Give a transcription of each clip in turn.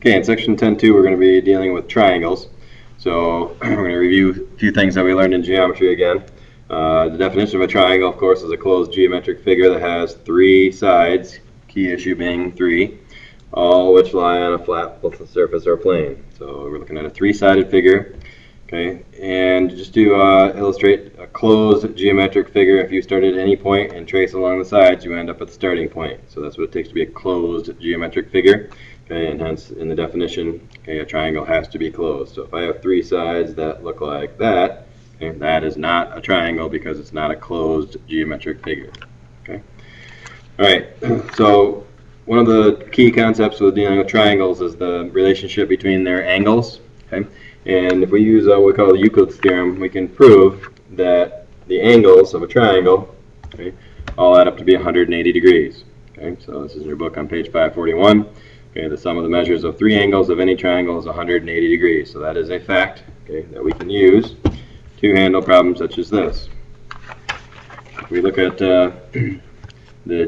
Okay, in section 10.2 we're going to be dealing with triangles. So we're going to review a few things that we learned in geometry again. The definition of a triangle, of course, is a closed geometric figure that has three sides, key issue being three, all which lie on a flat surface or plane. So we're looking at a three-sided figure. Okay, and just to illustrate a closed geometric figure, if you start at any point and trace along the sides, you end up at the starting point. So that's what it takes to be a closed geometric figure. Okay, and hence in the definition, okay, a triangle has to be closed. So if I have three sides that look like that, okay, that is not a triangle because it's not a closed geometric figure. Okay. All right. So one of the key concepts with dealing with triangles is the relationship between their angles. Okay. And if we use what we call the Euclid's theorem, we can prove that the angles of a triangle, okay, all add up to be 180 degrees. Okay. So this is in your book on page 541. Okay, the sum of the measures of three angles of any triangle is 180 degrees. So that is a fact, okay, that we can use to handle problems such as this. If we look at the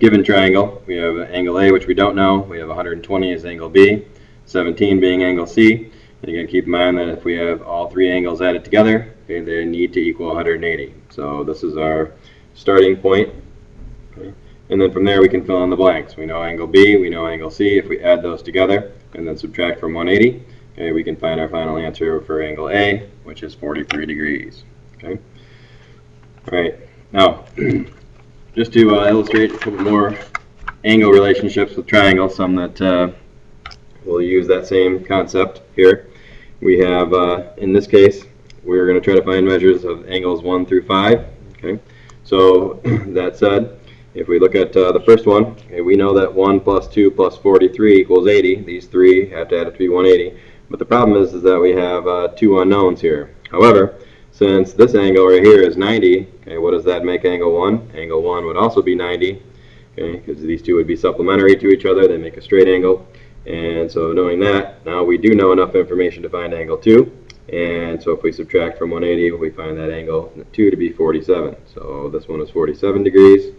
given triangle, we have angle A, which we don't know. We have 120 as angle B, 17 being angle C. And again, keep in mind that if we have all three angles added together, okay, they need to equal 180. So this is our starting point. Okay. And then from there we can fill in the blanks. We know angle B, we know angle C. If we add those together and then subtract from 180, okay, we can find our final answer for angle A, which is 43 degrees. Okay. All right. Now, just to illustrate a couple more angle relationships with triangles, some that will use that same concept here. We have, in this case, we're going to try to find measures of angles 1 through 5. Okay. So that said, if we look at the first one, okay, we know that 1 plus 2 plus 43 equals 80. These three have to add up to be 180. But the problem is that we have two unknowns here. However, since this angle right here is 90, okay, what does that make angle 1? Angle 1 would also be 90, okay, because these two would be supplementary to each other. They make a straight angle. And so knowing that, now we do know enough information to find angle 2. And so if we subtract from 180, we find that angle 2 to be 47. So this one is 47 degrees.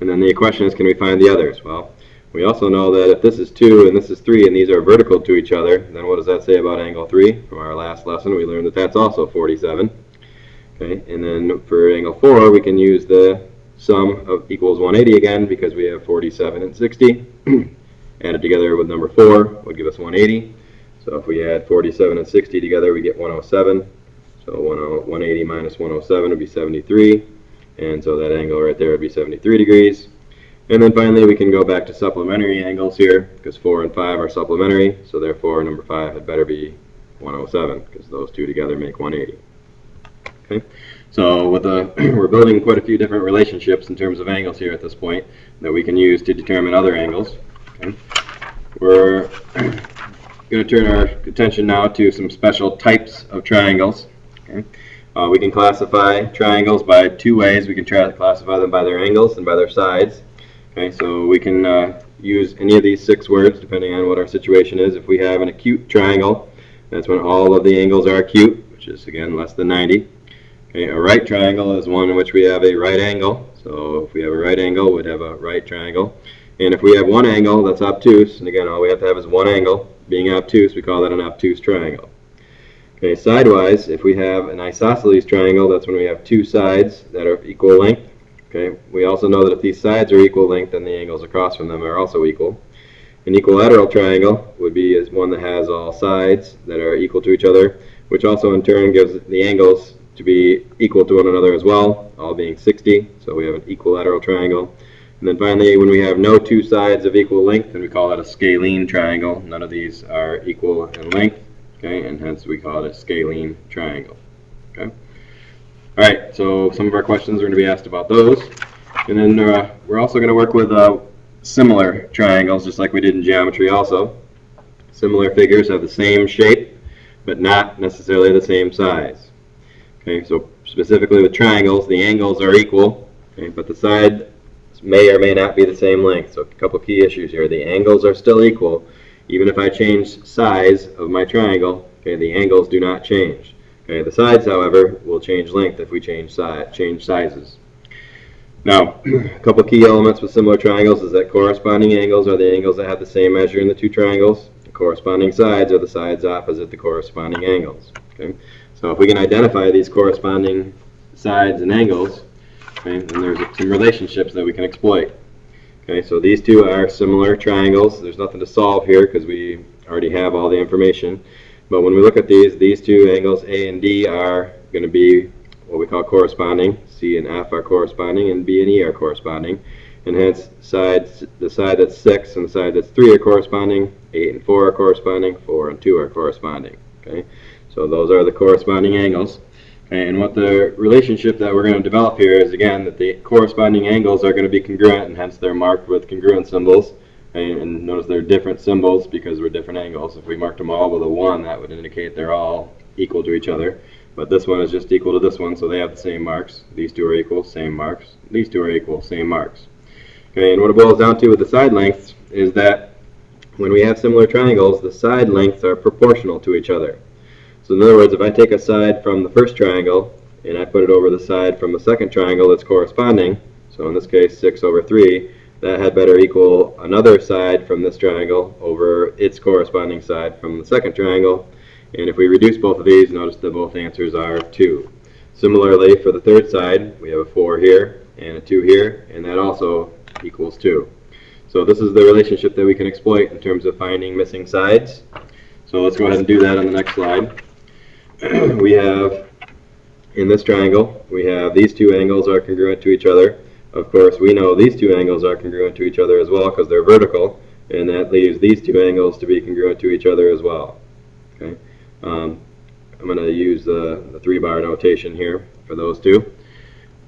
And then the question is, can we find the others? Well, we also know that if this is 2 and this is 3 and these are vertical to each other, then what does that say about angle 3? From our last lesson, we learned that that's also 47. Okay, and then for angle 4, we can use the sum of equals 180 again because we have 47 and 60. Added together with number 4 would give us 180. So if we add 47 and 60 together, we get 107. So 180 minus 107 would be 73. And so that angle right there would be 73 degrees. And then finally we can go back to supplementary angles here because 4 and 5 are supplementary. So therefore number 5 had better be 107 because those two together make 180. Okay. So with we're building quite a few different relationships in terms of angles here at this point that we can use to determine other angles. Okay. We're going to turn our attention now to some special types of triangles. Okay. We can classify triangles by two ways. We can try to classify them by their angles and by their sides. Okay, so we can use any of these 6 words depending on what our situation is. If we have an acute triangle, that's when all of the angles are acute, which is again less than 90. Okay, a right triangle is one in which we have a right angle. So if we have a right angle, we'd have a right triangle. And if we have one angle that's obtuse, and again all we have to have is one angle being obtuse, we call that an obtuse triangle. Okay, sidewise, if we have an isosceles triangle, that's when we have two sides that are equal length. Okay, we also know that if these sides are equal length, then the angles across from them are also equal. An equilateral triangle would be one that has all sides that are equal to each other, which also in turn gives the angles to be equal to one another as well, all being 60. So we have an equilateral triangle. And then finally, when we have no two sides of equal length, then we call that a scalene triangle. None of these are equal in length. Okay, and hence we call it a scalene triangle. Okay. All right, so some of our questions are going to be asked about those. And then we're also going to work with similar triangles, just like we did in geometry also. Similar figures have the same shape, but not necessarily the same size. Okay, so specifically with triangles, the angles are equal, okay, but the sides may or may not be the same length. So a couple key issues here. The angles are still equal. Even if I change size of my triangle, okay, the angles do not change. Okay, the sides, however, will change length if we change sizes. Now, a couple key elements with similar triangles is that corresponding angles are the angles that have the same measure in the two triangles. corresponding sides are the sides opposite the corresponding angles. Okay? So if we can identify these corresponding sides and angles, okay, then there's some relationships that we can exploit. Okay, so these two are similar triangles. There's nothing to solve here because we already have all the information. But when we look at these two angles, A and D, are going to be what we call corresponding. C and F are corresponding, and B and E are corresponding. And hence, the side that's 6 and the side that's 3 are corresponding. 8 and 4 are corresponding. 4 and 2 are corresponding. Okay, so those are the corresponding angles. Okay, and what the relationship that we're going to develop here is, again, that the corresponding angles are going to be congruent, and hence they're marked with congruent symbols. Okay, and notice they're different symbols because they're different angles. If we marked them all with a 1, that would indicate they're all equal to each other. But this one is just equal to this one, so they have the same marks. These two are equal, same marks. These two are equal, same marks. Okay, and what it boils down to with the side lengths is that when we have similar triangles, the side lengths are proportional to each other. So in other words, if I take a side from the first triangle and I put it over the side from the second triangle that's corresponding, so in this case 6 over 3, that had better equal another side from this triangle over its corresponding side from the second triangle. And if we reduce both of these, notice that both answers are 2. Similarly, for the third side, we have a 4 here and a 2 here, and that also equals 2. So this is the relationship that we can exploit in terms of finding missing sides. So let's go ahead and do that on the next slide. We have, in this triangle, we have these two angles are congruent to each other. Of course, we know these two angles are congruent to each other as well because they're vertical, and that leaves these two angles to be congruent to each other as well. Okay, I'm going to use the 3-bar notation here for those two.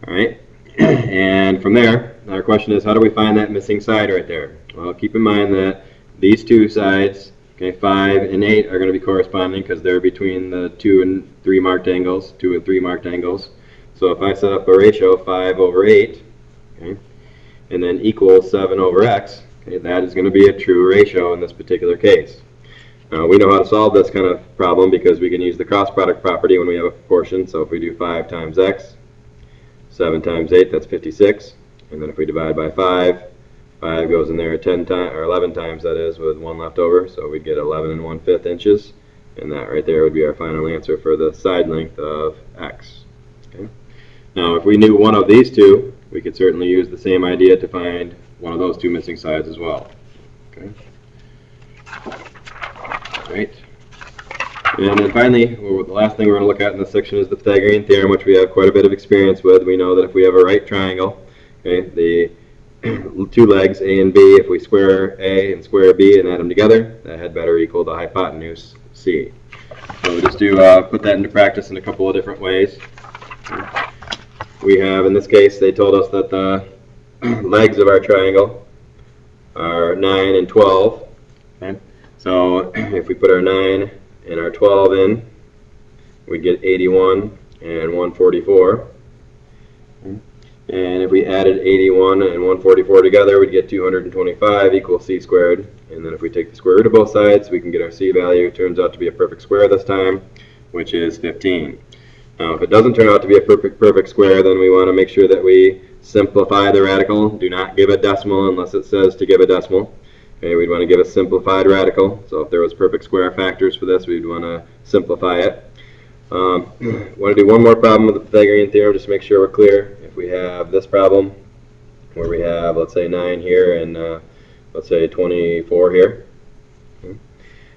All right, and from there, our question is, how do we find that missing side right there? Well, keep in mind that these two sides, okay, 5 and 8, are going to be corresponding because they're between the 2 and 3 marked angles, 2 and 3 marked angles. So if I set up a ratio 5 over 8, okay, and then equals 7 over x, okay, that is going to be a true ratio in this particular case. Now, we know how to solve this kind of problem because we can use the cross product property when we have a proportion. So if we do 5 times x, 7 times 8, that's 56. And then if we divide by 5, 5 goes in there 10 times, or 11 times, that is, with 1 left over. So we'd get 11 1/5 inches. And that right there would be our final answer for the side length of x. Okay. Now, if we knew one of these two, we could certainly use the same idea to find one of those two missing sides as well. Okay. Right. And then finally, the last thing we're going to look at in this section is the Pythagorean theorem, which we have quite a bit of experience with. We know that if we have a right triangle, okay, the two legs, A and B, if we square A and square B and add them together, that had better equal the hypotenuse C. So we'll just put that into practice in a couple of different ways. We have, in this case, they told us that the legs of our triangle are 9 and 12. Okay? So if we put our 9 and our 12 in, we get 81 and 144. And if we added 81 and 144 together, we'd get 225 equals c squared. And then if we take the square root of both sides, we can get our c value. It turns out to be a perfect square this time, which is 15. Now, if it doesn't turn out to be a perfect square, then we want to make sure that we simplify the radical. Do not give a decimal unless it says to give a decimal. Okay, we'd want to give a simplified radical. So if there was perfect square factors for this, we'd want to simplify it. Want to do one more problem with the Pythagorean theorem just to make sure we're clear. If we have this problem where we have, let's say, 9 here and let's say 24 here.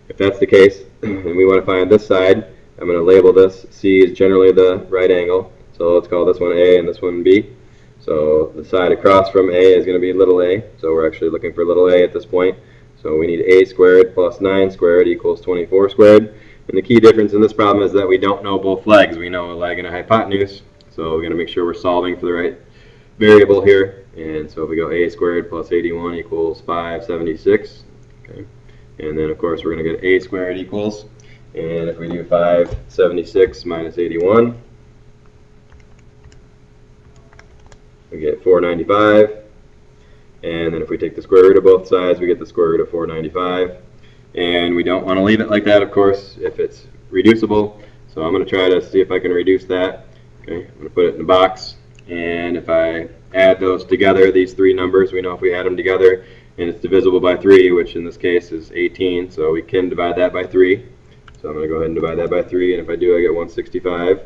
If that's the case, and we want to find this side, I'm going to label this. C is generally the right angle. So let's call this one A and this one B. So the side across from A is going to be little a. So we're actually looking for little a at this point. So we need a squared plus 9 squared equals 24 squared. And the key difference in this problem is that we don't know both legs. We know a leg and a hypotenuse. So we're going to make sure we're solving for the right variable here. And so if we go a squared plus 81 equals 576. Okay. And then, of course, we're going to get a squared equals. And if we do 576 minus 81, we get 495. And then if we take the square root of both sides, we get the square root of 495. And we don't want to leave it like that, of course, if it's reducible. So I'm going to try to see if I can reduce that. Okay, I'm going to put it in a box. And if I add those together, these three numbers, we know if we add them together and it's divisible by 3, which in this case is 18, so we can divide that by 3. So I'm going to go ahead and divide that by 3, and if I do, I get 165.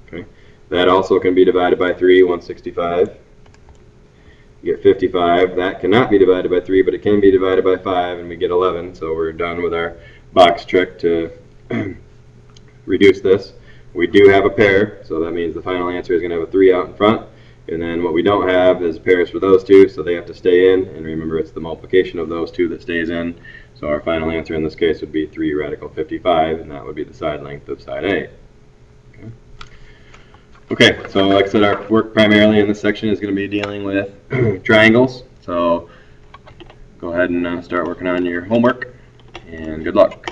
Okay. That also can be divided by 3, 165. You get 55. That cannot be divided by 3, but it can be divided by 5, and we get 11. So we're done with our box trick to reduce this. We do have a pair, so that means the final answer is going to have a 3 out in front. And then what we don't have is pairs for those two, so they have to stay in. And remember, it's the multiplication of those two that stays in. So our final answer in this case would be 3 radical 55, and that would be the side length of side A. Okay, so like I said, our work primarily in this section is going to be dealing with triangles. So go ahead and start working on your homework, and good luck.